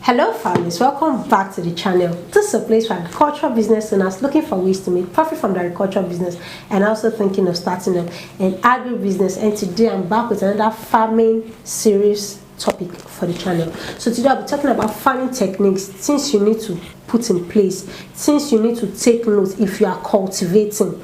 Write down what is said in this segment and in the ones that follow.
Hello farmers, welcome back to the channel. This is a place for agricultural business owners looking for ways to make profit from their agricultural business and also thinking of starting up an agri-business. And today I'm back with another farming series topic for the channel. So today I'll be talking about farming techniques, things you need to put in place, things you need to take note if you are cultivating.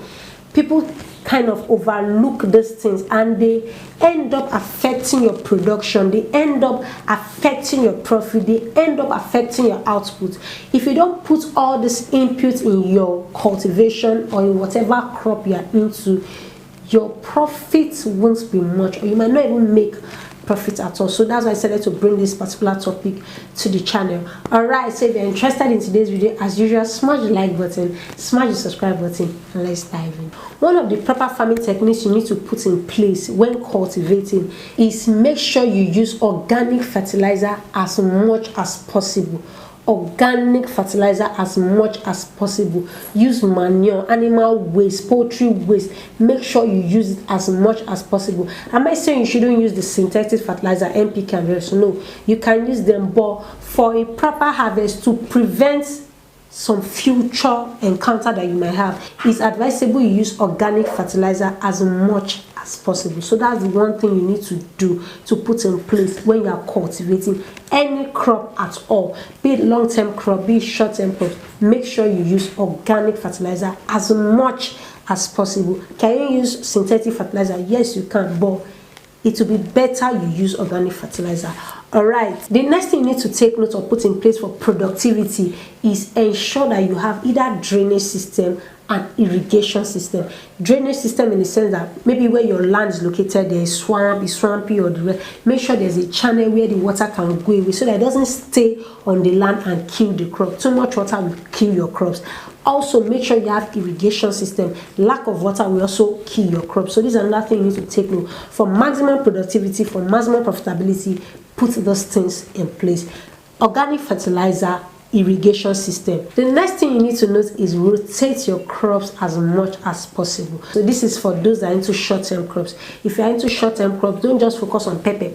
People kind of overlook these things and they end up affecting your production, they end up affecting your profit, they end up affecting your output. If you don't put all this input in your cultivation or in whatever crop you are into, your profits won't be much, or you might not even make profit at all. So that's why I decided to bring this particular topic to the channel. Alright, so if you're interested in today's video, as usual, smash the like button, smash the subscribe button, and let's dive in. One of the proper farming techniques you need to put in place when cultivating is make sure you use organic fertilizer as much as possible. Organic fertilizer as much as possible. Use manure, animal waste, poultry waste. Make sure you use it as much as possible. Am I saying you shouldn't use the synthetic fertilizer, NPK and rest? No, you can use them, but for a proper harvest, to prevent some future encounter that you might have, it's advisable you use organic fertilizer as much as possible. So that's the one thing you need to do, to put in place when you are cultivating any crop at all, be it long-term crop, be it short-term crop. Make sure you use organic fertilizer as much as possible. Can you use synthetic fertilizer? Yes, you can, but it will be better you use organic fertilizer. Alright, the next thing you need to take note or put in place for productivity is ensure that you have either drainage system and irrigation system. Drainage system in the sense that maybe where your land is located, there is swamp, is swampy or the rest. Make sure there's a channel where the water can go away so that it doesn't stay on the land and kill the crop. Too much water will kill your crops. Also, make sure you have irrigation system. Lack of water will also kill your crops. So this is another thing you need to take note. For maximum productivity, for maximum profitability, put those things in place. Organic fertilizer, irrigation system. The next thing you need to note is rotate your crops as much as possible. So this is for those that are into short-term crops. If you are into short-term crops, don't just focus on pepper.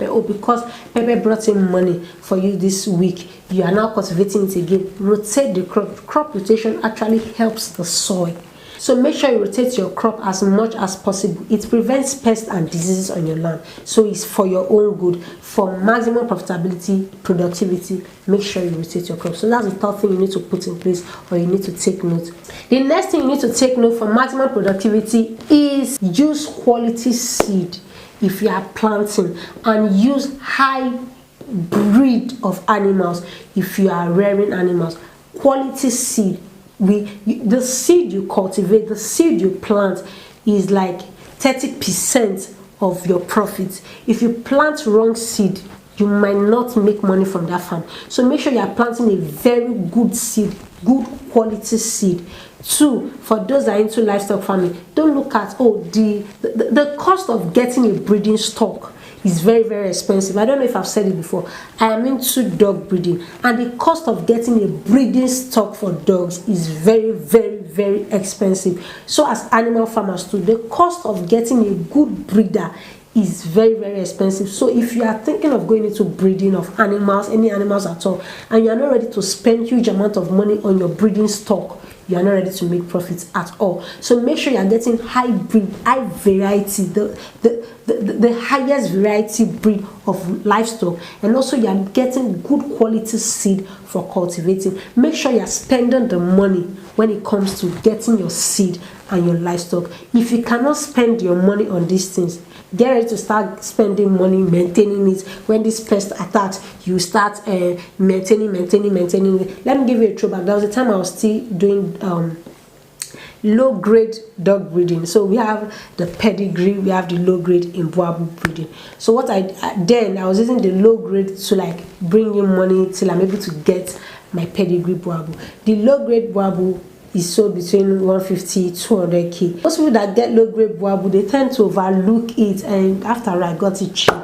Oh, because pepper brought in money for you this week, you are now cultivating it again. Rotate the crop. Crop rotation actually helps the soil. So make sure you rotate your crop as much as possible. It prevents pests and diseases on your land. So it's for your own good. For maximum profitability, productivity, make sure you rotate your crop. So that's the third thing you need to put in place or you need to take note. The next thing you need to take note for maximum productivity is use quality seed if you are planting, and use high breed of animals if you are rearing animals. Quality seed. The seed you cultivate, the seed you plant is like 30% of your profits. If you plant wrong seed, you might not make money from that farm. So make sure you are planting a very good seed, good quality seed. 2, for those that are into livestock farming, don't look at the cost of getting a breeding stock is very, very expensive. I don't know if I've said it before. I am into dog breeding, and the cost of getting a breeding stock for dogs is very, very, very expensive. So as animal farmers too, the cost of getting a good breeder is very, very expensive. So if you are thinking of going into breeding of animals, any animals at all, and you are not ready to spend huge amount of money on your breeding stock, you are not ready to make profits at all. So make sure you are getting high breed, high variety, the highest variety breed of livestock, and also you are getting good quality seed for cultivating. Make sure you are spending the money when it comes to getting your seed and your livestock. If you cannot spend your money on these things, get ready to start spending money maintaining it. When this pest attacks, you start maintaining it. Let me give you a throwback. There was a time I was still doing low grade dog breeding. So we have the pedigree, we have the low grade in boabu breeding. So what I was using the low grade to like bring in money till I'm able to get my pedigree boabu. The low grade boabu is sold between 150 200k. Most people that get low grade boabu, they tend to overlook it, and after I got it cheap.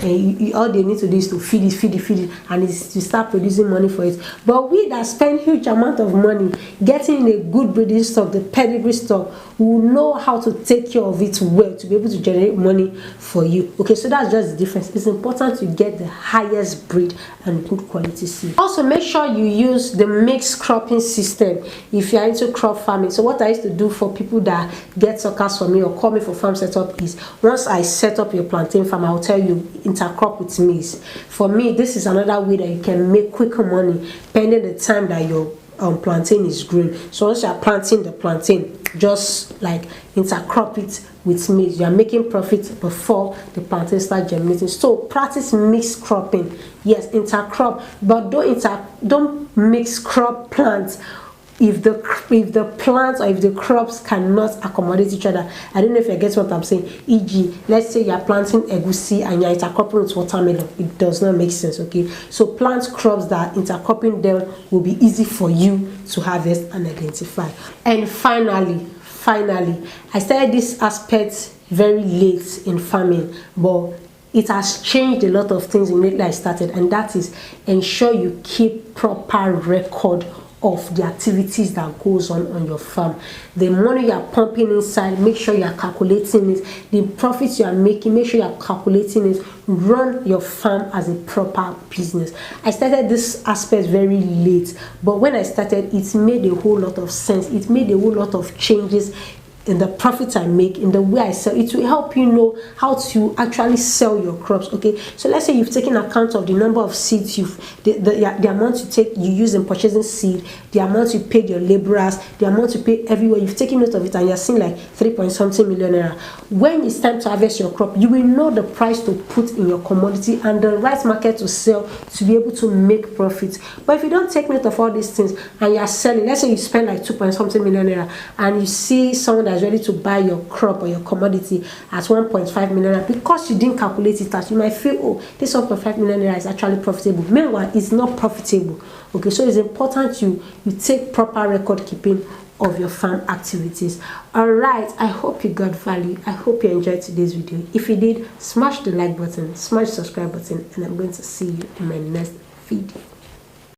and all they need to do is to feed it, and it's to start producing money for it. But we that spend huge amount of money getting a good breeding stock, the pedigree stock, we will know how to take care of it well to be able to generate money for you. Okay, so that's just the difference. It's important to get the highest breed and good quality seed. Also, make sure you use the mixed cropping system if you are into crop farming. So what I used to do for people that get suckers from me or call me for farm setup is, once I set up your plantain farm, I'll tell you intercrop with maize. For me, this is another way that you can make quicker money pending the time that your plantain is growing. So once you are planting the plantain, just like intercrop it with maize, you are making profit before the plantain start germinating. So practice mixed cropping. Yes, intercrop, but don't mix crop plants if the plants or if the crops cannot accommodate each other. I don't know if you get what I'm saying. E.g., let's say you're planting egusi and you're intercropping with watermelon. It does not make sense. Okay, so plant crops that intercropping them will be easy for you to harvest and identify. And finally, I started this aspect very late in farming, but it has changed a lot of things immediately I started, and that is ensure you keep proper record of the activities that goes on your farm. The money you are pumping inside, make sure you are calculating it. The profits you are making, make sure you are calculating it. Run your farm as a proper business. I started this aspect very late, but when I started, it made a whole lot of sense. It made a whole lot of changes in the profits I make, in the way I sell. It will help you know how to actually sell your crops. Okay, so let's say you've taken account of the number of seeds the amount you use in purchasing seed, the amount you paid your laborers, the amount you pay everywhere. You've taken note of it, and you're seeing like 3.something million naira. When it's time to harvest your crop, you will know the price to put in your commodity and the right market to sell to be able to make profits. But if you don't take note of all these things and you're selling, let's say you spend like 2.something million naira, and you see someone that is ready to buy your crop or your commodity at 1.5 million, because you didn't calculate it out, you might feel, oh, this 1.5 million is actually profitable. Meanwhile, it's not profitable. Okay, so it's important you take proper record keeping of your farm activities. All right, I hope you got value. I hope you enjoyed today's video. If you did, smash the like button, smash the subscribe button, and I'm going to see you in my next video.